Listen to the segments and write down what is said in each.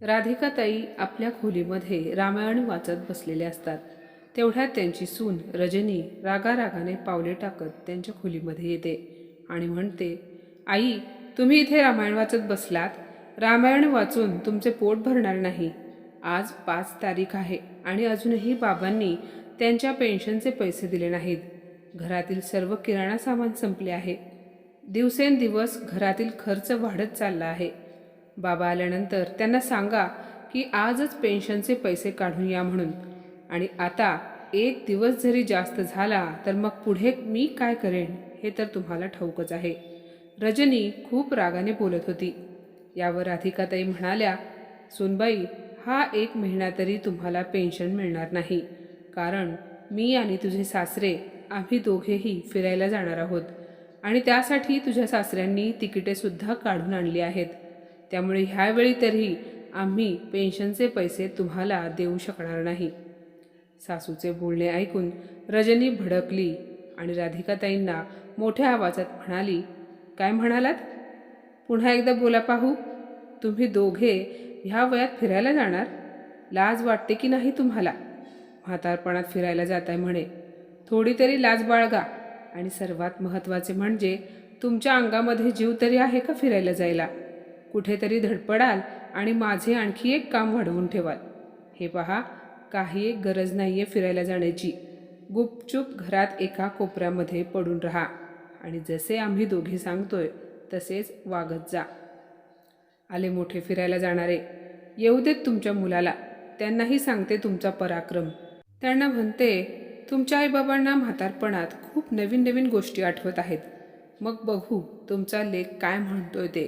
राधिकाताई आपल्या खोलीमध्ये रामायण वाचत बसलेले असतात. तेवढ्यात त्यांची सून रजनी रागारागाने पावले टाकत त्यांच्या खोलीमध्ये येते आणि म्हणते, आई, तुम्ही इथे रामायण वाचत बसलात. रामायण वाचून तुमचे पोट भरणार नाही. आज 5 तारीख आहे आणि अजूनही बाबांनी त्यांच्या पेन्शनचे पैसे दिले नाहीत. घरातील सर्व किराणा सामान संपले आहे. दिवसेंदिवस घरातील खर्च वाढत चालला आहे. बाबा आल्यानंतर त्यांना सांगा की आजच पेन्शनचे पैसे काढून या म्हणून. आणि आता 1 दिवस जरी जास्त झाला तर मग पुढे मी काय करेन हे तर तुम्हाला ठाऊकच आहे. रजनी खूप रागाने बोलत होती. यावर राधिकाताई म्हणाल्या, सुनबाई, हा 1 महिना तरी तुम्हाला पेन्शन मिळणार नाही. कारण मी आणि तुझे सासरे आम्ही दोघेही फिरायला जाणार आहोत आणि त्यासाठी तुझ्या सासऱ्यांनी तिकिटेसुद्धा काढून आणली आहेत. त्यामुळे ह्यावेळी तरी आम्ही पेन्शनचे पैसे तुम्हाला देऊ शकणार नाही. सासूचे बोलणे ऐकून रजनी भडकली आणि राधिकाताईंना मोठ्या आवाजात म्हणाली, काय म्हणालात? पुन्हा एकदा बोला पाहू. तुम्ही दोघे ह्या वयात फिरायला जाणार? लाज वाटते की नाही तुम्हाला? म्हातारपणात फिरायला जाताय म्हणे. थोडी तरी लाज बाळगा. आणि सर्वात महत्त्वाचे म्हणजे तुमच्या अंगामध्ये जीव तरी आहे का फिरायला जायला? कुठेतरी धडपडाल आणि माझे आणखी एक काम वाढवून ठेवाल. हे पहा, काही एक गरज नाही आहे फिरायला जाण्याची. गुपचूप घरात एका कोपऱ्यामध्ये पडून राहा आणि जसे आम्ही दोघे सांगतोय तसेच वागत जा. आले मोठे फिरायला जाणारे, येऊ देत तुमच्या मुलाला. त्यांनाही सांगते तुमचा पराक्रम. त्यांना म्हणते, तुमच्या आईबाबांना म्हातारपणात खूप नवीन नवीन गोष्टी आठवत आहेत. मग बघू तुमचा लेक काय म्हणतोय ते.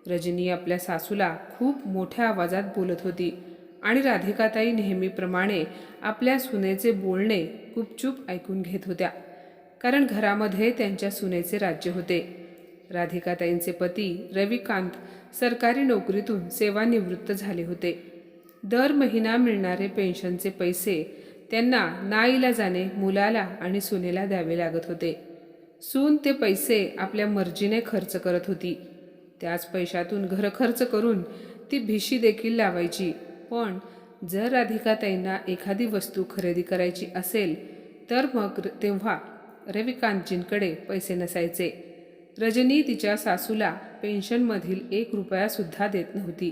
रजनी आपल्या सासूला खूप मोठ्या आवाजात बोलत होती आणि राधिकाताई नेहमीप्रमाणे आपल्या सुनेचे बोलणे गुपचूप ऐकून घेत होत्या. कारण घरामध्ये त्यांच्या सुनेचे राज्य होते. राधिकाताईंचे पती रविकांत सरकारी नोकरीतून सेवानिवृत्त झाले होते. दर महिना मिळणारे पेन्शनचे पैसे त्यांना नाईलाजाने मुलाला आणि सुनेला द्यावे लागत होते. सून ते पैसे आपल्या मर्जीने खर्च करत होती. त्याच पैशातून घरखर्च करून ती भिशी देखील लावायची. पण जर राधिकाताईंना एखादी वस्तू खरेदी करायची असेल तर मग तेव्हा रविकांतजींकडे पैसे नसायचे. रजनी तिच्या सासूला पेन्शनमधील 1 रुपयासुद्धा देत नव्हती.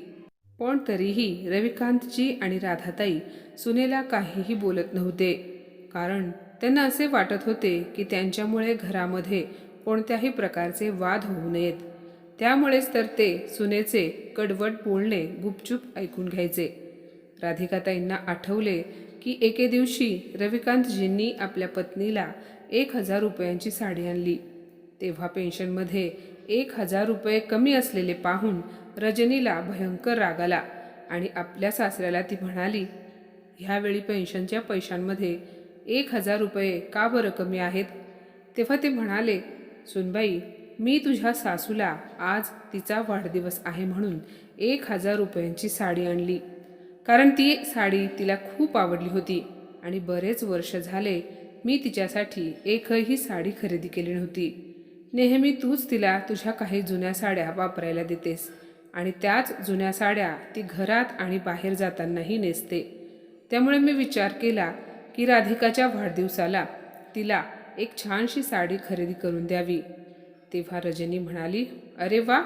पण तरीही रविकांतजी आणि राधाताई सुनेला काहीही बोलत नव्हते. कारण त्यांना असे वाटत होते की त्यांच्यामुळे घरामध्ये कोणत्याही प्रकारचे वाद होऊ नयेत. त्यामुळेच तर ते सुनेचे कडवट बोलणे गुपचूप ऐकून घ्यायचे. राधिकाताईंना आठवले की एके दिवशी रविकांतजींनी आपल्या पत्नीला 1,000 रुपयांची साडी आणली. तेव्हा पेन्शनमध्ये 1,000 रुपये कमी असलेले पाहून रजनीला भयंकर राग आला आणि आपल्या सासऱ्याला ती म्हणाली, ह्यावेळी पेन्शनच्या पैशांमध्ये 1,000 रुपये का बरं कमी आहेत? तेव्हा ते म्हणाले, सुनबाई, मी तुझ्या सासूला आज तिचा वाढदिवस आहे म्हणून 1,000 रुपयांची साडी आणली. कारण ती साडी तिला खूप आवडली होती आणि बरेच वर्ष झाले मी तिच्यासाठी एकही साडी खरेदी केली नव्हती. नेहमी तूच तिला तुझ्या काही जुन्या साड्या वापरायला देतेस आणि त्याच जुन्या साड्या ती घरात आणि बाहेर जातानाही नेसते. त्यामुळे मी विचार केला की राधिकाच्या वाढदिवसाला तिला एक छानशी साडी खरेदी करून द्यावी. तेव्हा रजनी म्हणाली, अरे वा,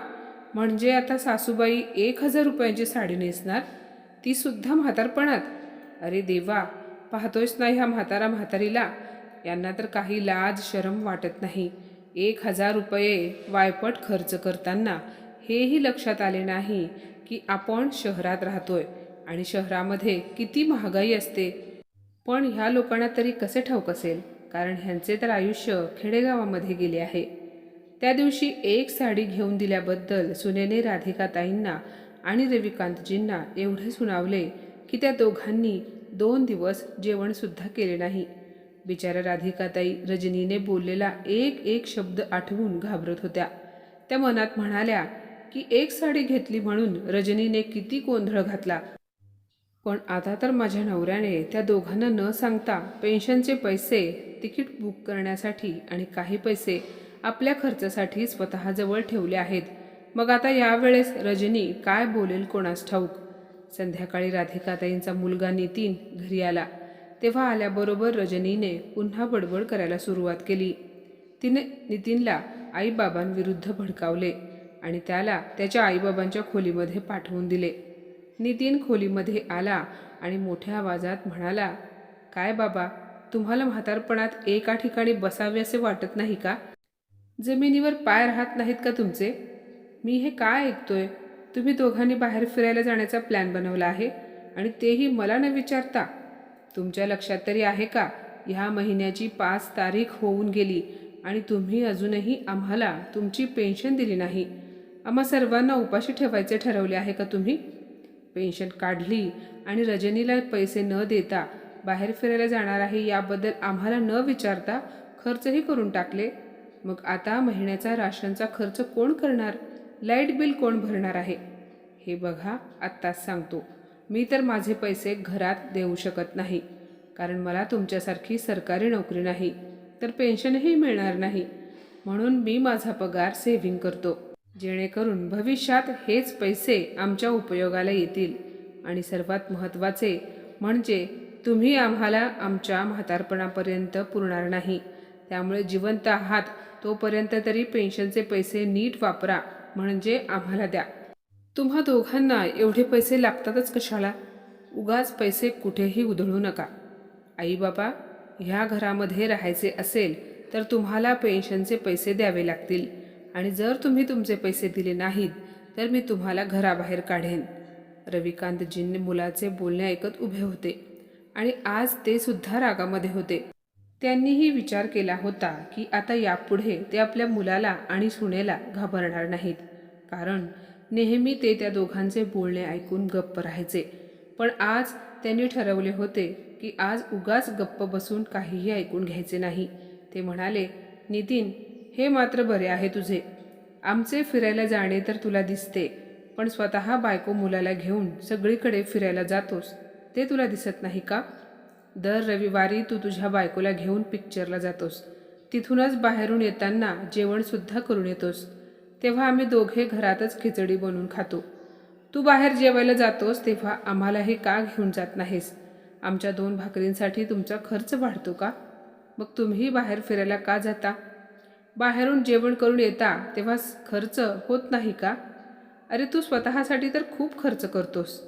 म्हणजे आता सासूबाई 1,000 रुपयांची साडी नेसणार, ती सुद्धा म्हातारपणात? अरे देवा, पाहतोयस ना ह्या म्हातारीला, यांना तर काही लाज शरम वाटत नाही. 1,000 रुपये वायपट खर्च करताना हेही लक्षात आले नाही की आपण शहरात राहतोय आणि शहरामध्ये किती महागाई असते. पण ह्या लोकांना तरी कसे ठाऊक असेल, कारण ह्यांचे तर आयुष्य खेडेगावामध्ये गेले आहे. त्या दिवशी एक साडी घेऊन दिल्याबद्दल सुनेने राधिकाताईंना आणि रविकांतजींना एवढे सुनावले की त्या दोघांनी 2 दिवस जेवणसुद्धा केले नाही. बिचाऱ्या राधिकाताई रजनीने बोललेला एक शब्द आठवून घाबरत होत्या. त्या मनात म्हणाल्या की एक साडी घेतली म्हणून रजनीने किती गोंधळ घातला. पण आता तर माझ्या नवऱ्याने त्या दोघांना न सांगता पेन्शनचे पैसे तिकीट बुक करण्यासाठी आणि काही पैसे आपल्या खर्चासाठी स्वतःजवळ ठेवले आहेत. मग आता यावेळेस रजनी काय बोलेल कोणास ठाऊक. संध्याकाळी राधिकाताईंचा मुलगा नितीन घरी आला तेव्हा आल्याबरोबर रजनीने पुन्हा बडबड करायला सुरुवात केली. तिने नितीनला आईबाबांविरुद्ध भडकावले आणि त्याला त्याच्या आईबाबांच्या खोलीमध्ये पाठवून दिले. नितीन खोलीमध्ये आला आणि मोठ्या आवाजात म्हणाला, काय बाबा, तुम्हाला म्हातारपणात एका ठिकाणी बसावे असे वाटत नाही का? जमिनीवर पाय राहत नाहीत का तुमचे? मी हे काय ऐकतोय? तुम्ही दोघांनी बाहेर फिरायला जाण्याचा प्लॅन बनवला आहे आणि तेही मला न विचारता. तुमच्या लक्षात तरी आहे का, ह्या महिन्याची 5 तारीख होऊन गेली आणि तुम्ही अजूनही आम्हाला तुमची पेन्शन दिली नाही. आम्हा सर्वांना उपाशी ठेवायचे ठरवले आहे का तुम्ही? पेन्शन काढली आणि रजनीला पैसे न देता बाहेर फिरायला जाणार आहे याबद्दल आम्हाला न विचारता खर्चही करून टाकले. मग आता महिन्याचा राशनचा खर्च कोण करणार? लाईट बिल कोण भरणार आहे? हे बघा, आत्ताच सांगतो, मी तर माझे पैसे घरात देऊ शकत नाही, कारण मला तुमच्यासारखी सरकारी नोकरी नाही, तर पेन्शनही मिळणार नाही. म्हणून मी माझा पगार सेव्हिंग करतो, जेणेकरून भविष्यात हेच पैसे आमच्या उपयोगाला येतील. आणि सर्वात महत्त्वाचे म्हणजे तुम्ही आम्हाला आमच्या म्हातारपणापर्यंत पुरणार नाही. त्यामुळे जिवंत आहात तोपर्यंत तरी पेन्शनचे पैसे नीट वापरा, म्हणजे आम्हाला द्या. तुम्हा दोघांना एवढे पैसे लागतातच कशाला? उगाच पैसे कुठेही उधळू नका. आई बाबा, ह्या घरामध्ये राहायचे असेल तर तुम्हाला पेन्शनचे पैसे द्यावे लागतील आणि जर तुम्ही तुमचे पैसे दिले नाहीत तर मी तुम्हाला घराबाहेर काढेन. रविकांतजींनी मुलाचे बोलणे ऐकत उभे होते आणि आज ते सुद्धा रागामध्ये होते. त्यांनीही विचार केला होता की आता यापुढे ते आपल्या मुलाला आणि सुनेला घाबरणार नाहीत, कारण नेहमी ते त्या दोघांचे बोलणे ऐकून गप्प राहायचे. पण आज त्यांनी ठरवले होते की आज उगाच गप्प बसून काहीही ऐकून घ्यायचे नाही. ते म्हणाले, नितीन, हे मात्र बरे आहे तुझे. आमचे फिरायला जाणे तर तुला दिसते, पण स्वतः बायको मुलाला घेऊन सगळीकडे फिरायला जातोस ते तुला दिसत नाही का? दर रविवारी तू तुझ्या बायकोला घेऊन पिक्चरला जातोस, तिथूनच बाहेरून येताना जेवणसुद्धा करून येतोस. तेव्हा आम्ही दोघे घरातच खिचडी बनवून खातो. तू बाहेर जेवायला जातोस तेव्हा आम्हालाही का घेऊन जात नाहीस? आमच्या 2 भाकरींसाठी तुमचा खर्च वाढतो का? मग तुम्ही बाहेर फिरायला का जाता? बाहेरून जेवण करून येता तेव्हा खर्च होत नाही का? अरे, तू स्वतःसाठी तर खूप खर्च करतोस,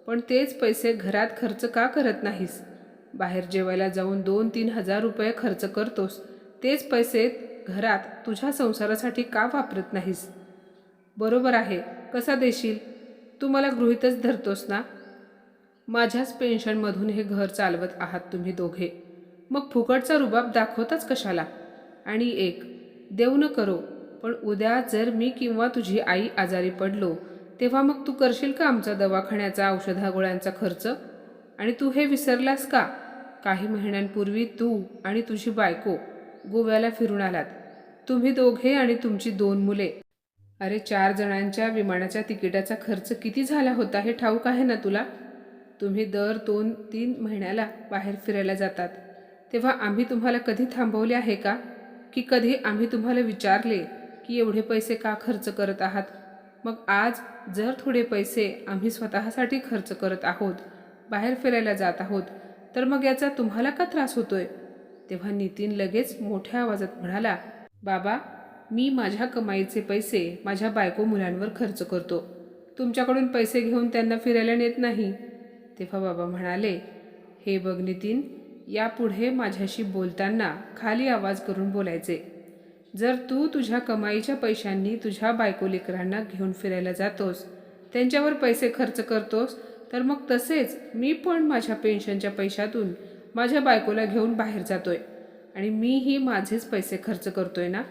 पण तेच पैसे घरात खर्च का करत नाहीस? बाहेर जेवायला जाऊन 2-3 हजार रुपये खर्च करतोस, तेच पैसे घरात तुझ्या संसारासाठी का वापरत नाहीस? बरोबर आहे, कसा देशील? तू मला गृहीतच धरतोस ना? माझ्याच पेन्शनमधून हे घर चालवत आहात तुम्ही दोघे, मग फुकटचा रुबाब दाखवताच कशाला? आणि एक देव न करो, पण उद्या जर मी किंवा तुझी आई आजारी पडलो तेव्हा मग तू करशील का आमचा दवाखान्याचा औषधागोळ्यांचा खर्च? आणि तू हे विसरलास का? काही महिन्यांपूर्वी तू आणि तुझी बायको गोव्याला फिरून आलात, तुम्ही दोघे आणि तुमची 2 मुले. अरे, 4 जणांच्या विमानाच्या तिकिटाचा खर्च किती झाला होता हे ठाऊक आहे ना तुला? तुम्ही दर 2-3 महिन्याला बाहेर फिरायला जातात, तेव्हा आम्ही तुम्हाला कधी थांबवले आहे का? की कधी आम्ही तुम्हाला विचारले की एवढे पैसे का खर्च करत आहात? मग आज जर थोडे पैसे आम्ही स्वतःसाठी खर्च करत आहोत, बाहेर फिरायला जात आहोत, तर मग याचा तुम्हाला का त्रास होतोय? तेव्हा नितीन लगेच मोठ्या आवाजात म्हणाला, बाबा, मी माझ्या कमाईचे पैसे माझ्या बायको मुलांवर खर्च करतो, तुमच्याकडून पैसे घेऊन त्यांना फिरायला नेत नाही. तेव्हा बाबा म्हणाले, हे बघ नितीन, यापुढे माझ्याशी बोलताना खाली आवाज करून बोलायचे. जर तू तुझ्या कमाईच्या पैशांनी तुझ्या बायको लेकरांना घेऊन फिरायला जातोस, त्यांच्यावर पैसे खर्च करतोस, तर मग तसेच मी पण माझ्या पेन्शनच्या पैशातून माझ्या बायकोला घेऊन बाहेर जातोय आणि मीही माझेच पैसे खर्च करतोय ना.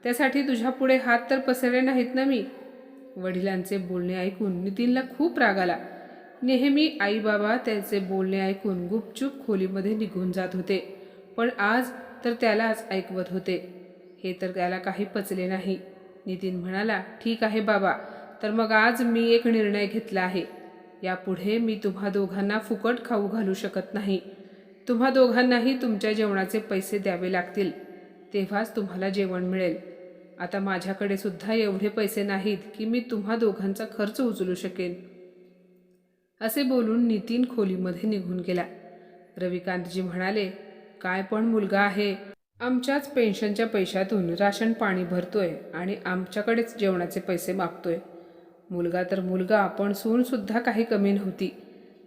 त्यासाठी तुझ्या पुढे हात तर पसरले नाहीत ना मी. वडिलांचे बोलणे ऐकून नितीनला खूप राग आला. नेहमी आई बाबा त्याचे बोलणे ऐकून गुपचूप खोलीमध्ये निघून जात होते, पण आज तर त्यालाच ऐकवत होते. हे तर त्याला काही पचले नाही. नितीन म्हणाला, ठीक आहे बाबा, तर मग आज मी एक निर्णय घेतला आहे. यापुढे मी तुम्हा दोघांना फुकट खाऊ घालू शकत नाही. तुम्हा दोघांनाही तुमच्या जेवणाचे पैसे द्यावे लागतील, तेव्हाच तुम्हाला जेवण मिळेल. आता माझ्याकडे सुद्धा एवढे पैसे नाहीत की मी तुम्हा दोघांचा खर्च उचलू शकेन. असे बोलून नितीन खोलीमध्ये निघून गेला. रविकांतजी म्हणाले, काय पण मुलगा आहे. आमच्याच पेन्शनच्या पैशातून राशन पाणी भरतोय आणि आमच्याकडेच जेवणाचे पैसे मागतोय. मुलगा तर मुलगा, पण सूनसुद्धा काही कमी नव्हती.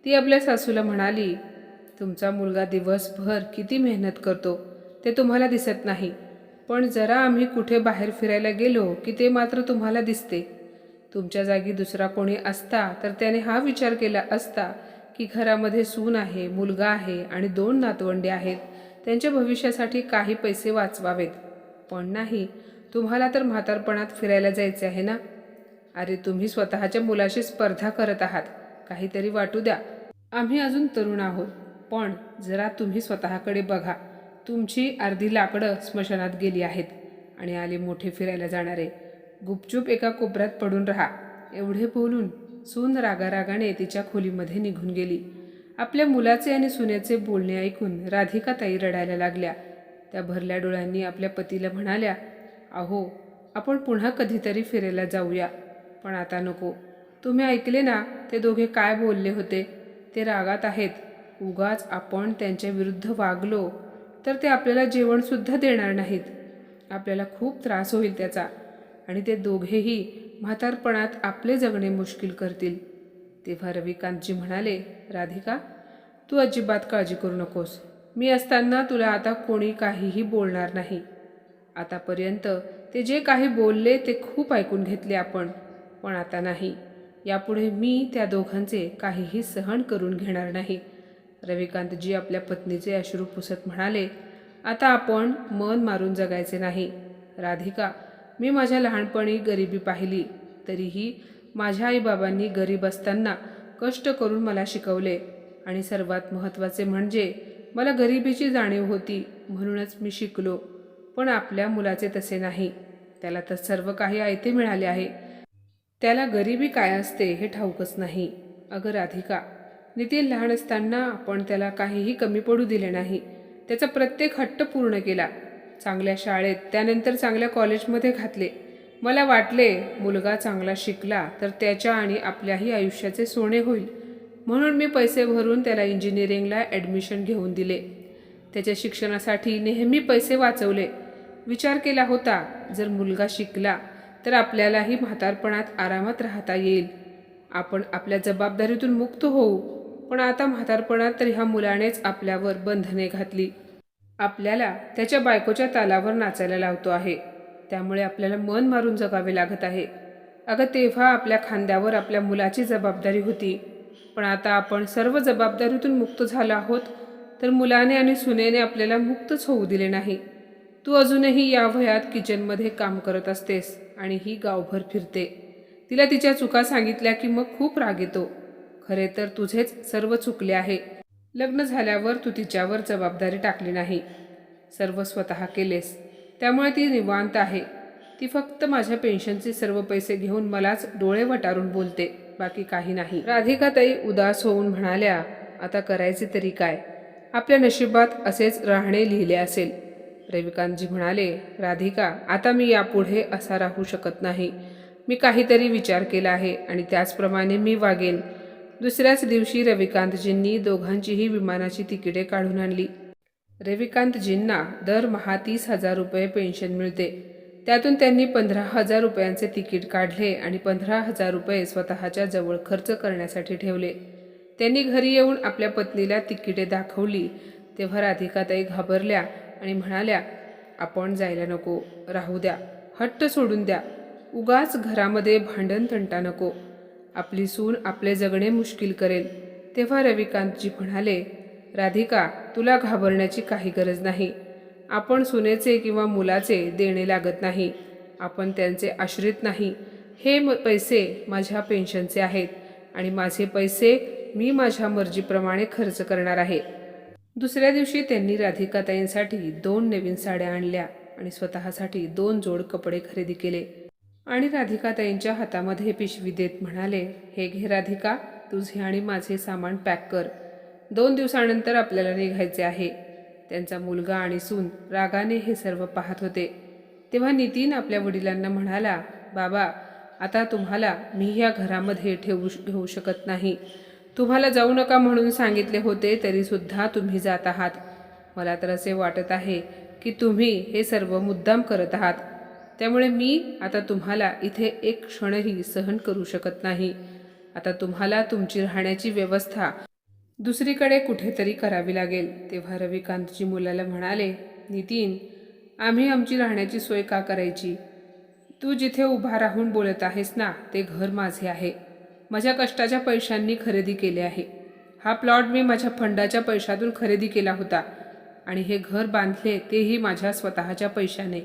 ती आपल्या सासूला म्हणाली, तुमचा मुलगा दिवसभर किती मेहनत करतो ते तुम्हाला दिसत नाही, पण जरा आम्ही कुठे बाहेर फिरायला गेलो की ते मात्र तुम्हाला दिसते. तुमच्या जागी दुसरा कोणी असता तर त्याने हा विचार केला असता की घरामध्ये सून आहे, मुलगा आहे आणि 2 नातवंडे आहेत, त्यांच्या भविष्यासाठी काही पैसे वाचवावेत. पण नाही, तुम्हाला तर म्हातारपणात फिरायला जायचे आहे ना. अरे, तुम्ही स्वतःच्या मुलाशी स्पर्धा करत आहात. काहीतरी वाटू द्या. आम्ही अजून तरुण आहोत, पण जरा तुम्ही स्वतःकडे बघा. तुमची अर्धी लाकडं स्मशानात गेली आहेत आणि आले मोठे फिरायला जाणारे. गुपचूप एका कोपऱ्यात पडून राहा. एवढे बोलून सून रागारागाने तिच्या खोलीमध्ये निघून गेली. आपल्या मुलाचे आणि सुनेचे बोलणे ऐकून राधिकाताई रडायला लागल्या. त्या भरल्या डोळ्यांनी आपल्या पतीला म्हणाल्या, अहो, आपण पुन्हा कधीतरी फिरायला जाऊया, पण आता नको. तुम्ही ऐकले ना ते दोघे काय बोलले होते. ते रागात आहेत. उगाच आपण त्यांच्या विरुद्ध वागलो तर ते आपल्याला जेवणसुद्धा देणार नाहीत. आपल्याला खूप त्रास होईल त्याचा, आणि ते दोघेही म्हातारपणात आपले जगणे मुश्किल करतील. तेव्हा रविकांतजी म्हणाले, राधिका, तू अजिबात काळजी करू नकोस. मी असताना तुला आता कोणी काहीही बोलणार नाही. आतापर्यंत ते जे काही बोलले ते खूप ऐकून घेतले आपण, पण आता नाही. यापुढे मी त्या दोघांचे काहीही सहन करून घेणार नाही. रविकांतजी आपल्या पत्नीचे अश्रू पुसत म्हणाले, आता आपण मन मारून जगायचे नाही. राधिका, मी माझ्या लहानपणी गरिबी पाहिली, तरीही माझ्या आईबाबांनी गरीब असताना कष्ट करून मला शिकवले, आणि सर्वात महत्त्वाचे म्हणजे मला गरिबीची जाणीव होती, म्हणूनच मी शिकलो. पण आपल्या मुलाचे तसे नाही. त्याला तर सर्व काही आयते मिळाले आहे. त्याला गरिबी काय असते हे ठाऊकच नाही. अगं राधिका, नितीन लहान असताना आपण त्याला काहीही कमी पडू दिले नाही. त्याचा प्रत्येक हट्ट पूर्ण केला. चांगल्या शाळेत, त्यानंतर चांगल्या कॉलेजमध्ये घातले. मला वाटले मुलगा चांगला शिकला तर त्याच्या आणि आपल्याही आयुष्याचे सोने होईल, म्हणून मी पैसे भरून त्याला इंजिनिअरिंगला ॲडमिशन घेऊन दिले. त्याच्या शिक्षणासाठी नेहमी पैसे वाचवले. विचार केला होता, जर मुलगा शिकला तर आपल्यालाही म्हातारपणात आरामात राहता येईल. आपण आपल्या जबाबदारीतून मुक्त होऊ. पण आता म्हातारपणात तर ह्या मुलानेच आपल्यावर बंधने घातली. आपल्याला त्याच्या बायकोच्या तालावर नाचायला लावतो आहे. त्यामुळे आपल्याला मन मारून जगावे लागत आहे. अगं, तेव्हा आपल्या खांद्यावर आपल्या मुलाची जबाबदारी होती, पण आता आपण सर्व जबाबदारीतून मुक्त झालो आहोत, तर मुलाने आणि सुनेने आपल्याला मुक्तच होऊ दिले नाही. तू अजूनही या वयात किचनमध्ये काम करत असतेस आणि ही गावभर फिरते. तिला तिच्या चुका सांगितल्या की मग खूप राग येतो. खरे तर तुझेच सर्व चुकले आहे. लग्न झाल्यावर तू तिच्यावर जबाबदारी टाकली नाही, सर्व स्वतः केलेस. त्यामुळे ती निवांत आहे. ती फक्त माझ्या पेन्शनचे सर्व पैसे घेऊन मलाच डोळे वटारून बोलते, बाकी काही नाही. राधिकाताई उदास होऊन म्हणाल्या, आता करायचे तरी काय. आपल्या नशिबात असेच राहणे लिहिले असेल. रविकांतजी म्हणाले, राधिका, आता मी यापुढे असा राहू शकत नाही. मी काहीतरी विचार केला आहे आणि त्याचप्रमाणे मी वागेन. दुसऱ्याच दिवशी रविकांतजींनी दोघांचीही विमानाची तिकिटे काढून आणली. रविकांतजींना दरमहा 30,000 रुपये पेन्शन मिळते. त्यातून त्यांनी 15,000 रुपयांचे तिकीट काढले आणि 15,000 रुपये स्वतःच्या जवळ खर्च करण्यासाठी ठेवले. त्यांनी घरी येऊन आपल्या पत्नीला तिकिटे दाखवली तेव्हा राधिकाताई घाबरल्या आणि म्हणाल्या, आपण जायला नको, राहू द्या, हट्ट सोडून द्या. उगाच घरामध्ये भांडण तंटा नको. आपली सून आपले जगणे मुश्किल करेल. तेव्हा रविकांतजी म्हणाले, राधिका, तुला घाबरण्याची काही गरज नाही. आपण सुनेचे किंवा मुलाचे देणे लागत नाही. आपण त्यांचे आश्रित नाही. हे पैसे माझ्या पेन्शनचे आहेत आणि माझे पैसे मी माझ्या मर्जीप्रमाणे खर्च करणार आहे. दुसऱ्या दिवशी त्यांनी राधिकाताईंसाठी 2 नवीन साड्या आणल्या आणि स्वतःसाठी 2 जोड कपडे खरेदी केले आणि राधिकाताईंच्या हातामध्ये पिशवी देत म्हणाले, हे घे राधिका, तुझे आणि माझे सामान पॅक कर. 2 दिवसानंतर आपल्याला निघायचे आहे. त्यांचा मुलगा आणि सून रागाने हे सर्व पाहत होते. तेव्हा नितीन आपल्या वडिलांना म्हणाला, बाबा, आता तुम्हाला मी ह्या घरामध्ये घेऊ शकत नाही. तुम्हाला जाऊ नका म्हणून सांगितले होते तरीसुद्धा तुम्ही जात आहात. मला तर असे वाटत आहे की तुम्ही हे सर्व मुद्दाम करत आहात. त्यामुळे मी आता तुम्हाला इथे एक क्षणही सहन करू शकत नाही. आता तुम्हाला तुमची राहण्याची व्यवस्था दुसरीकडे कुठेतरी करावी लागेल. तेव्हा रविकांतजी मुलाला म्हणाले, नितीन, आम्ही आमची राहण्याची सोय का करायची? तू जिथे उभा राहून बोलत आहेस ना, ते घर माझे आहे. माझ्या कष्टाच्या पैशांनी खरेदी केले आहे. हा प्लॉट मी माझ्या फंडाच्या पैशातून खरेदी केला होता आणि हे घर बांधले तेही माझ्या स्वतःच्या पैशाने.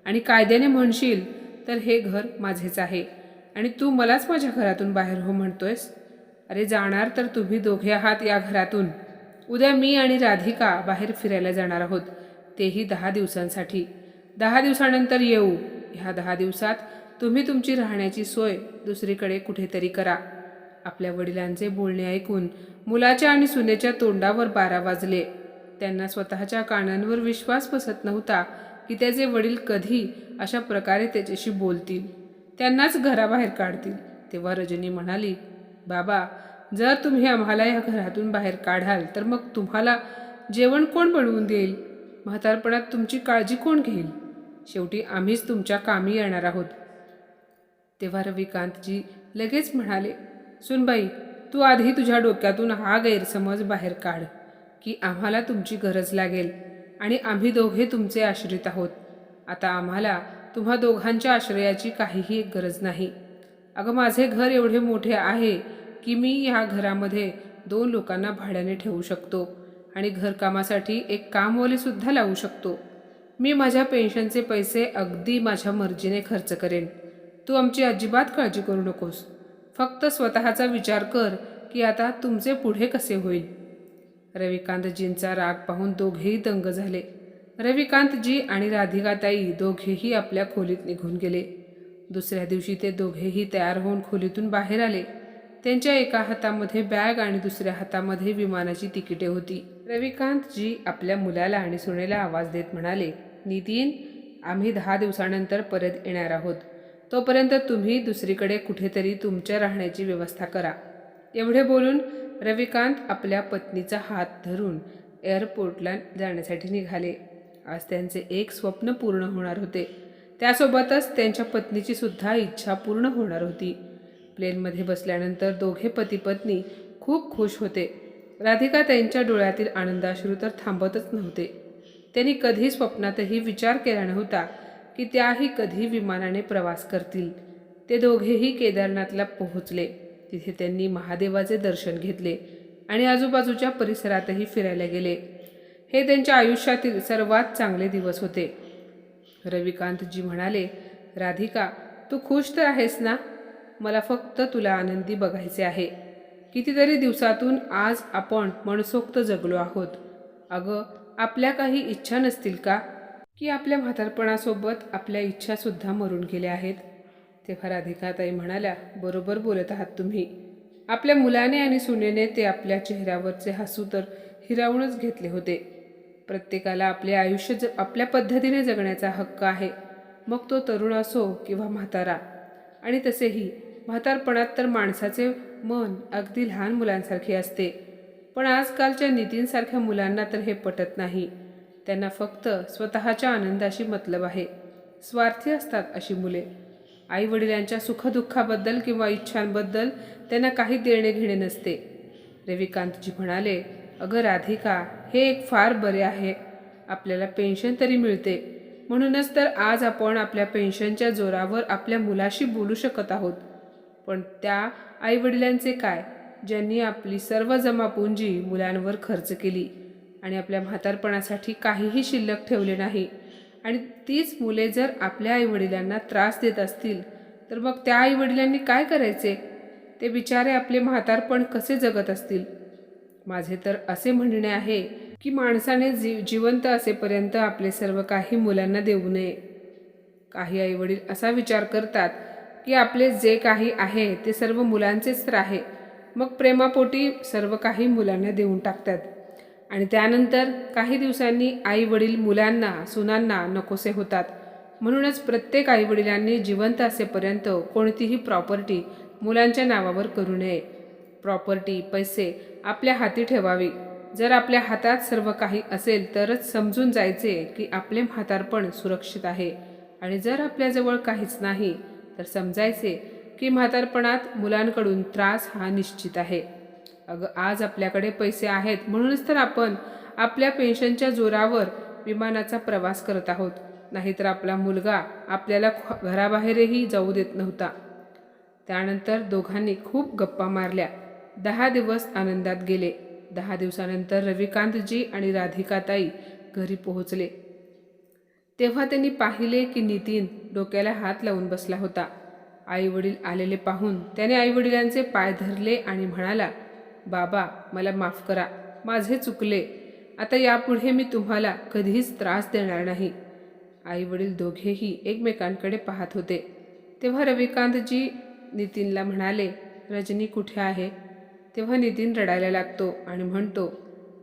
आणि कायद्याने म्हणशील तर हे घर माझेच आहे आणि तू मलाच माझ्या घरातून बाहेर हो म्हणतोयस. अरे जाणार तर तुम्ही दोघे आहात या घरातून. उद्या मी आणि राधिका बाहेर फिरायला जाणार आहोत, तेही 10 दिवसांसाठी. 10 दिवसानंतर येऊ. ह्या 10 दिवसात तुम्ही तुमची राहण्याची सोय दुसरीकडे कुठेतरी करा. आपल्या वडिलांचे बोलणे ऐकून मुलाच्या आणि सुनेच्या तोंडावर 12 वाजले. त्यांना स्वतःच्या कानांवर विश्वास बसत नव्हता की त्याचे वडील कधी अशा प्रकारे त्याच्याशी बोलतील, त्यांनाच घराबाहेर काढतील. तेव्हा रजनी म्हणाली, बाबा, जर तुम्ही आम्हाला या घरातून बाहेर काढाल तर मग तुम्हाला जेवण कोण बनवून देईल? म्हातारपणात तुमची काळजी कोण घेईल? शेवटी आम्हीच तुमच्या कामी येणार आहोत. तेव्हा रविकांतजी लगेच म्हणाले, सुनबाई, तू आधी तुझ्या डोक्यातून हा गैरसमज बाहेर काढ की आम्हाला तुमची गरज लागेल आणि आम्ही दोघे तुमचे आश्रित आहोत. आता आम्हाला तुम्हा दोघांच्या आश्रयाची काहीही गरज नाही. अगं, माझे घर एवढे मोठे आहे की मी ह्या घरामध्ये 2 लोकांना भाड्याने ठेवू शकतो आणि घरकामासाठी एक कामवालीसुद्धा लावू शकतो. मी माझ्या पेन्शनचे पैसे अगदी माझ्या मर्जीने खर्च करेन. तू आमची अजिबात काळजी करू नकोस. फक्त स्वतःचा विचार कर की आता तुमचे पुढे कसे होईल. रविकांतजींचा राग पाहून दोघेही दंग झाले. रविकांतजी आणि राधिकाताई दोघेही आपल्या खोलीत निघून गेले. दुसऱ्या दिवशी ते दोघेही तयार होऊन खोलीतून बाहेर आले. त्यांच्या एका हातामध्ये बॅग आणि दुसऱ्या हातामध्ये विमानाची तिकिटे होती. रविकांतजी आपल्या मुलाला आणि सुनेला आवाज देत म्हणाले, नितीन, आम्ही 10 दिवसानंतर परत येणार आहोत. तोपर्यंत तुम्ही दुसरीकडे कुठेतरी तुमच्या राहण्याची व्यवस्था करा. एवढे बोलून रविकांत आपल्या पत्नीचा हात धरून एअरपोर्टला जाण्यासाठी निघाले. आज त्यांचे एक स्वप्न पूर्ण होणार होते. त्यासोबतच त्यांच्या पत्नीची सुद्धा इच्छा पूर्ण होणार होती. प्लेनमध्ये बसल्यानंतर दोघे पती पत्नी खूप खुश होते. राधिका त्यांच्या डोळ्यातील आनंदाश्रू तर थांबतच नव्हते. त्यांनी कधी स्वप्नातही विचार केला नव्हता की त्याही कधी विमानाने प्रवास करतील. ते दोघेही केदारनाथला पोहोचले. तिथे त्यांनी महादेवाचे दर्शन घेतले आणि आजूबाजूच्या परिसरातही फिरायला गेले. हे त्यांच्या आयुष्यातील सर्वात चांगले दिवस होते. रविकांतजी म्हणाले, राधिका, तू खुश तर आहेस ना? मला फक्त तुला आनंदी बघायचे आहे. कितीतरी दिवसातून आज आपण मनसोक्त जगलो आहोत. अगं, आपल्या काही इच्छा नसतील का की आपल्या म्हातारपणासोबत आपल्या इच्छासुद्धा मरून गेल्या आहेत? तेव्हा राधिकाताई म्हणाल्या, बरोबर बोलत आहात तुम्ही. आपल्या मुलाने आणि सुनेने ते आपल्या चेहऱ्यावरचे हसू तर हिरावूनच घेतले होते. प्रत्येकाला आपले आयुष्य आपल्या पद्धतीने जगण्याचा हक्क आहे, मग तो तरुण असो किंवा म्हातारा. आणि तसेही म्हातारपणात तर माणसाचे मन अगदी लहान मुलांसारखे असते. पण आजकालच्या नितीनसारख्या मुलांना तर हे पटत नाही. त्यांना फक्त स्वतःच्या आनंदाशी मतलब आहे. स्वार्थी असतात अशी मुले. आईवडिलांच्या सुखदुःखाबद्दल किंवा इच्छांबद्दल त्यांना काही देणे घेणे नसते. रविकांतजी म्हणाले, अगं राधिका, हे एक फार बरे आहे. आपल्याला पेन्शन तरी मिळते. म्हणूनच तर आज आपण आपल्या पेन्शनच्या जोरावर आपल्या मुलाशी बोलू शकत आहोत. पण त्या आईवडिलांचे काय, ज्यांनी आपली सर्व जमापुंजी मुलांवर खर्च केली आणि आपल्या म्हातारपणासाठी काहीही शिल्लक ठेवले नाही. आणि तीच मुले जर आपल्या आईवडिलांना त्रास देत असतील तर मग त्या आईवडिलांनी काय करायचे? ते बिचारे आपले म्हातारपण कसे जगत असतील? माझे तर असे म्हणणे आहे की माणसाने जिवंत असेपर्यंत आपले सर्व काही मुलांना देऊ नये. काही आईवडील असा विचार करतात की आपले जे काही आहे ते सर्व मुलांचेच तर आहे. मग प्रेमापोटी सर्व काही मुलांना देऊन टाकतात आणि त्यानंतर काही दिवसांनी आईवडील मुलांना, सुनांना नकोसे होतात. म्हणूनच प्रत्येक आईवडिलांनी जिवंत असेपर्यंत कोणतीही प्रॉपर्टी मुलांच्या नावावर करू नये. प्रॉपर्टी, पैसे आपल्या हाती ठेवावी. जर आपल्या हातात सर्व काही असेल तरच समजून जायचे की आपले म्हातारपण सुरक्षित आहे, आणि जर आपल्याजवळ काहीच नाही तर समजायचे की म्हातारपणात मुलांकडून त्रास हा निश्चित आहे. अगं, आज आपल्याकडे पैसे आहेत म्हणूनच तर आपण आपल्या पेन्शनच्या जोरावर विमानाचा प्रवास करत आहोत. नाहीतर आपला मुलगा आपल्याला घराबाहेरही जाऊ देत नव्हता. त्यानंतर दोघांनी खूप गप्पा मारल्या. 10 दिवस आनंदात गेले. 10 दिवसानंतर रविकांतजी आणि राधिकाताई घरी पोहोचले. तेव्हा त्यांनी पाहिले की नितीन डोक्याला हात लावून बसला होता. आई वडील आलेले पाहून त्याने आईवडिलांचे पाय धरले आणि म्हणाला, बाबा, मला माफ करा, माझे चुकले. आता यापुढे मी तुम्हाला कधीच त्रास देणार नाही. आई वडील दोघेही एकमेकांकडे पाहत होते. तेव्हा रविकांतजी नितीनला म्हणाले, रजनी कुठे आहे? तेव्हा नितीन रडायला लागतो आणि म्हणतो,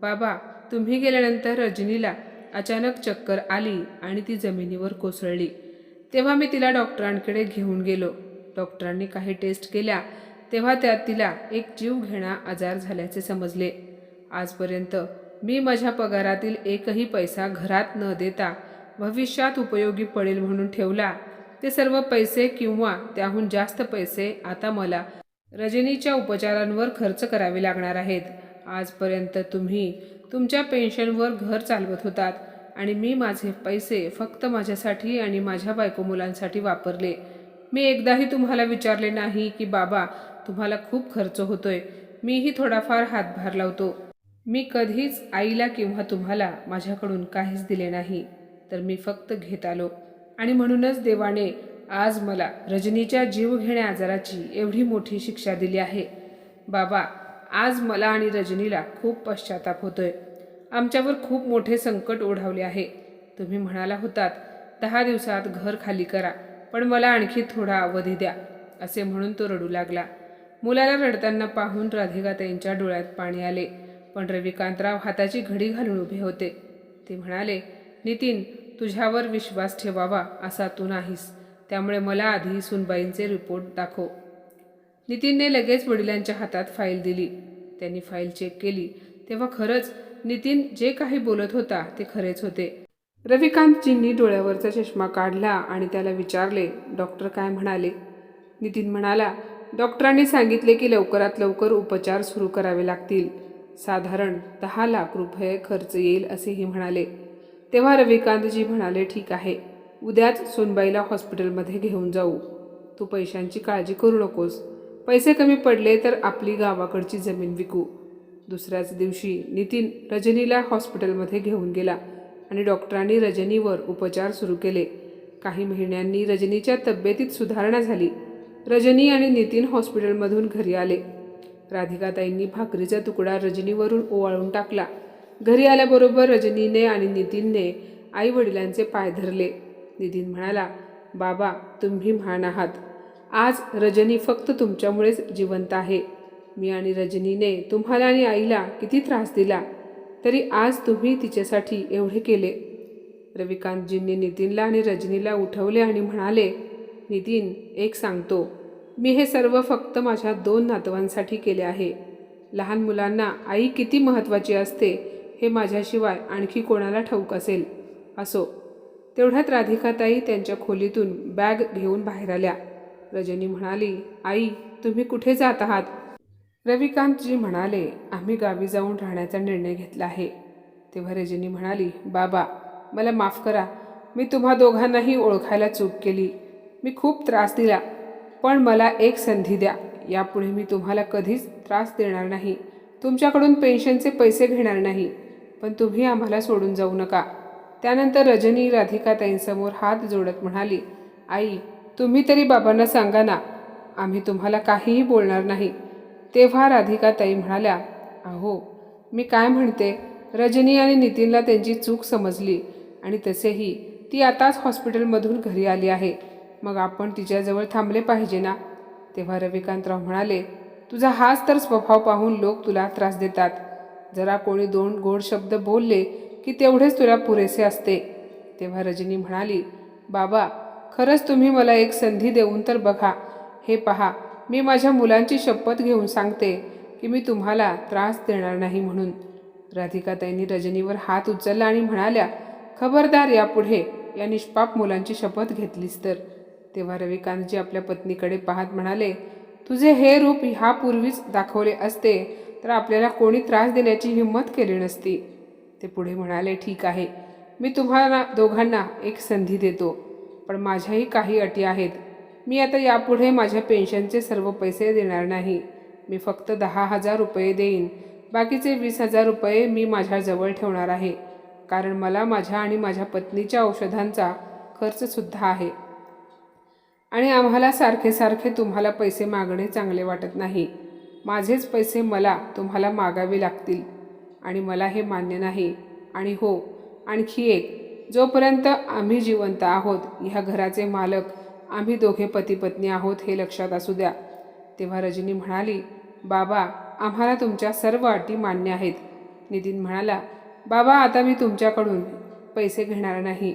बाबा, तुम्ही गेल्यानंतर रजनीला अचानक चक्कर आली आणि ती जमिनीवर कोसळली. तेव्हा मी तिला डॉक्टरांकडे घेऊन गेलो. डॉक्टरांनी काही टेस्ट केल्या तेव्हा त्यात तिला एक जीवघेणा आजार झाल्याचे समजले. आजपर्यंत मी माझ्या पगारातील एकही पैसा घरात न देता भविष्यात उपयोगी पडेल म्हणून ठेवला. ते सर्व पैसे किंवा त्याहून जास्त पैसे आता मला रजनीच्या उपचारांवर खर्च करावे लागणार आहेत. आजपर्यंत तुम्ही तुमच्या पेन्शनवर घर चालवत होतात आणि मी माझे पैसे फक्त माझ्यासाठी आणि माझ्या बायको मुलांसाठी वापरले. मी एकदाही तुम्हाला विचारले नाही की बाबा, तुम्हाला खूप खर्च होतोय. मीही थोडाफार हातभार लावतो. मी कधीच आईला किंवा तुम्हाला माझ्याकडून काहीच दिले नाही, तर मी फक्त घेत आलो. आणि म्हणूनच देवाने आज मला रजनीच्या जीवघेण्या आजाराची एवढी मोठी शिक्षा दिली आहे. बाबा, आज मला आणि रजनीला खूप पश्चाताप होतोय. आमच्यावर खूप मोठे संकट ओढावले आहे. तुम्ही म्हणाला होतात 10 दिवसात घर खाली करा, पण मला आणखी थोडा अवधी द्या, असे म्हणून तो रडू लागला. मुलाला रडताना पाहून राधिकाताईंच्या डोळ्यात पाणी आले. पण रविकांतराव हाताची घडी घालून उभे होते. ते म्हणाले, नितीन, तुझ्यावर विश्वास ठेवावा असा तू नाहीस, त्यामुळे मला आधी सुनबाईंचे रिपोर्ट दाखव. नितीनने लगेच वडिलांच्या हातात फाईल दिली. त्यांनी फाईल चेक केली तेव्हा खरंच नितीन जे काही बोलत होता ते खरेच होते. रविकांतजींनी डोळ्यावरचा चष्मा काढला आणि त्याला विचारले, डॉक्टर काय म्हणाले? नितीन म्हणाला, डॉक्टरांनी सांगितले की लवकरात लवकर उपचार सुरू करावे लागतील. साधारण 10 लाख रुपये खर्च येईल असेही म्हणाले. तेव्हा रविकांतजी म्हणाले, ठीक आहे, उद्याच सोनबाईला हॉस्पिटलमध्ये घेऊन जाऊ. तू पैशांची काळजी करू नकोस. पैसे कमी पडले तर आपली गावाकडची जमीन विकू. दुसऱ्याच दिवशी नितीन रजनीला हॉस्पिटलमध्ये घेऊन गेला आणि डॉक्टरांनी रजनीवर उपचार सुरू केले. काही महिन्यांनी रजनीच्या तब्येतीत सुधारणा झाली. रजनी आणि नितीन हॉस्पिटलमधून घरी आले. राधिकाताईंनी भाकरीचा तुकडा रजनीवरून ओवाळून टाकला. घरी आल्याबरोबर रजनीने आणि नितीनने आई वडिलांचे पाय धरले. नितीन म्हणाला, बाबा, तुम्ही महान आहात. आज रजनी फक्त तुमच्यामुळेच जिवंत आहे. मी आणि रजनीने तुम्हाला आणि आईला किती त्रास दिला, तरी आज तुम्ही तिच्यासाठी एवढे केले. रविकांतजींनी नितीनला आणि रजनीला उठवले आणि म्हणाले, नितीन, एक सांगतो, मी हे सर्व फक्त माझ्या 2 नातवांसाठी केले आहे. लहान मुलांना आई किती महत्त्वाची असते हे माझ्याशिवाय आणखी कोणाला ठाऊक असेल. असो. तेवढ्यात राधिकाताई त्यांच्या खोलीतून बॅग घेऊन बाहेर आल्या. रजनी म्हणाली, आई, तुम्ही कुठे जात आहात? रविकांतजी म्हणाले, आम्ही गावी जाऊन राहण्याचा निर्णय घेतला आहे. तेव्हा रजनी म्हणाली, बाबा, मला माफ करा. मी तुम्हा दोघांनाही ओळखायला चूक केली. मी खूप त्रास दिला, पण मला एक संधी द्या. यापुढे मी तुम्हाला कधीच त्रास देणार नाही. तुमच्याकडून पेन्शनचे पैसे घेणार नाही, पण तुम्ही आम्हाला सोडून जाऊ नका. त्यानंतर रजनी राधिकाताईंसमोर हात जोडत म्हणाली, आई, तुम्ही तरी बाबांना सांगा ना, आम्ही तुम्हाला काहीही बोलणार नाही. तेव्हा राधिकाताई म्हणाल्या, अहो, मी काय म्हणते, रजनी आणि नितीनला त्यांची चूक समजली आणि तसेही ती आताच हॉस्पिटलमधून घरी आली आहे. मग आपण तिच्याजवळ थांबले पाहिजे ना. तेव्हा रविकांतराव म्हणाले, तुझा हाच तर स्वभाव पाहून लोक तुला त्रास देतात. जरा कोणी 2 गोड शब्द बोलले की तेवढेच तुला पुरेसे असते. तेव्हा रजनी म्हणाली, बाबा, खरंच तुम्ही मला एक संधी देऊन तर बघा. हे पहा, मी माझ्या मुलांची शपथ घेऊन सांगते, की मी तुम्हाला त्रास देणार नाही म्हणून. राधिकाताईंनी रजनीवर हात उचलला आणि म्हणाल्या, खबरदार यापुढे या निष्पाप मुलांची शपथ घेतलीस तर. तेव्हा रविकांतजी आपल्या पत्नीकडे पाहत म्हणाले, तुझे हे रूप ह्यापूर्वीच दाखवले असते तर आपल्याला कोणी त्रास देण्याची हिंमत केली नसती. ते पुढे म्हणाले, ठीक आहे, मी तुम्हाला दोघांना एक संधी देतो, पण माझ्याही काही अटी आहेत. मी आता यापुढे माझ्या पेन्शनचे सर्व पैसे देणार नाही. मी फक्त 10,000 रुपये देईन. बाकीचे 20,000 रुपये मी माझ्याजवळ ठेवणार आहे, कारण मला माझ्या आणि माझ्या पत्नीच्या औषधांचा खर्चसुद्धा आहे आणि आम्हाला सारखे सारखे तुम्हाला पैसे मागणे चांगले वाटत नाही. माझेच पैसे मला तुम्हाला मागावे लागतील आणि मला हे मान्य नाही. आणि हो, आणखी एक, जोपर्यंत आम्ही जिवंत आहोत ह्या घराचे मालक आम्ही दोघे पती पत्नी आहोत हे लक्षात असू द्या. तेव्हा रजनी म्हणाली, बाबा, आम्हाला तुमच्या सर्व अटी मान्य आहेत. नितीन म्हणाला, बाबा, आता मी तुमच्याकडून पैसे घेणार नाही.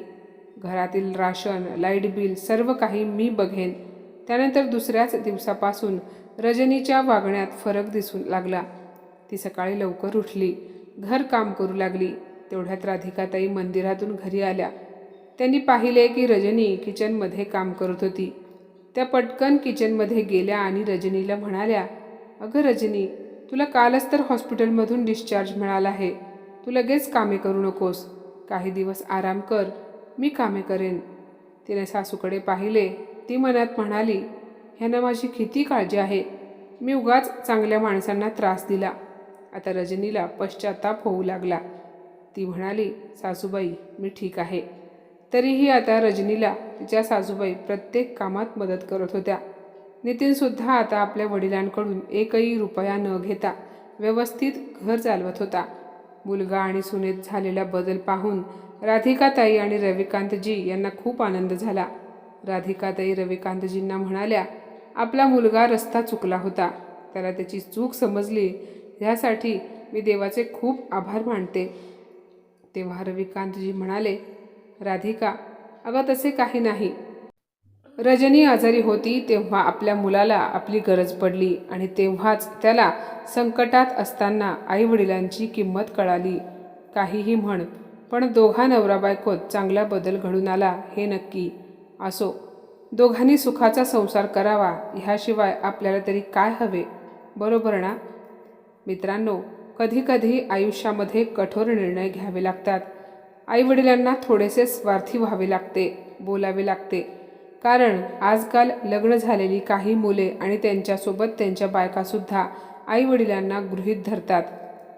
घरातील राशन, लाईट बिल सर्व काही मी बघेन. त्यानंतर दुसऱ्याच दिवसापासून रजनीच्या वागण्यात फरक दिसून लागला. ती सकाळी लवकर उठली, घर काम करू लागली. तेवढ्यात राधिकाताई मंदिरातून घरी आल्या. त्यांनी पाहिले की रजनी किचनमध्ये काम करत होती. त्या पटकन किचनमध्ये गेल्या आणि रजनीला म्हणाल्या, अगं रजनी, तुला कालच तर हॉस्पिटलमधून डिस्चार्ज मिळाला आहे. तू लगेच कामे करू नकोस. काही दिवस आराम कर, मी कामे करेन. तिने सासूकडे पाहिले. ती मनात म्हणाली, ह्यांना माझी किती काळजी आहे. मी उगाच चांगल्या माणसांना त्रास दिला. आता रजनीला पश्चाताप होऊ लागला. ती म्हणाली, सासूबाई, मी ठीक आहे. तरीही आता रजनीला तिच्या सासूबाई प्रत्येक कामात मदत करत होत्या. नितीनसुद्धा आता आपल्या वडिलांकडून एकही रुपया न घेता व्यवस्थित घर चालवत होता. मुलगा आणि सुनेत झालेला बदल पाहून राधिकाताई आणि रविकांतजी यांना खूप आनंद झाला. राधिकाताई रविकांतजींना म्हणाल्या, आपला मुलगा रस्ता चुकला होता. त्याला त्याची चूक समजली, ह्यासाठी मी देवाचे खूप आभार मानते. तेव्हा रविकांतजी म्हणाले, राधिका, अगं तसे काही नाही. रजनी आजारी होती तेव्हा आपल्या मुलाला आपली गरज पडली आणि तेव्हाच त्याला संकटात असताना आईवडिलांची किंमत कळाली. काहीही म्हण, पण दोघा नवरा बायकोत चांगला बदल घडून आला हे नक्की. असो, दोघांनी सुखाचा संसार करावा, ह्याशिवाय आपल्याला तरी काय हवे, बरोबर ना? मित्रांनो, कधीकधी आयुष्यामध्ये कठोर निर्णय घ्यावे लागतात. आईवडिलांना थोडेसे स्वार्थी व्हावे लागते, बोलावे लागते. कारण आजकाल लग्न झालेली काही मुले आणि त्यांच्यासोबत त्यांच्या बायकासुद्धा आईवडिलांना गृहीत धरतात.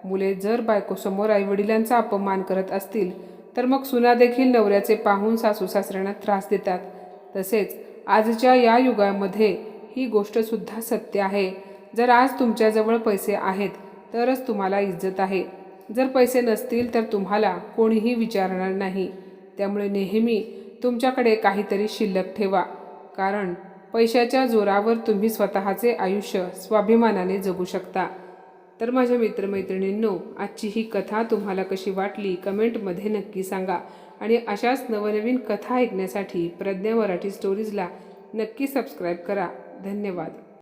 मुले जर बायकोसमोर आईवडिलांचा अपमान करत असतील तर मग सुना देखील नवऱ्याचे पाहून सासू सासऱ्यांना त्रास देतात. तसेच आजच्या या युगामध्ये ही गोष्टसुद्धा सत्य आहे. जर आज तुमच्याजवळ पैसे आहेत तरच तुम्हाला इज्जत आहे. जर पैसे नसतील तर तुम्हाला कोणीही विचारणार नाही. त्यामुळे नेहमी तुमच्याकडे काहीतरी शिल्लक ठेवा, कारण पैशाच्या जोरावर तुम्ही स्वतःचे आयुष्य स्वाभिमानाने जगू शकता. तर माझ्या मित्रमैत्रिणींनो, आजची ही कथा तुम्हाला कशी वाटली कमेंटमध्ये नक्की सांगा. आणि अशाच नवनवीन कथा ऐकण्यासाठी प्रज्ञा मराठी स्टोरीजला नक्की सबस्क्राईब करा. धन्यवाद.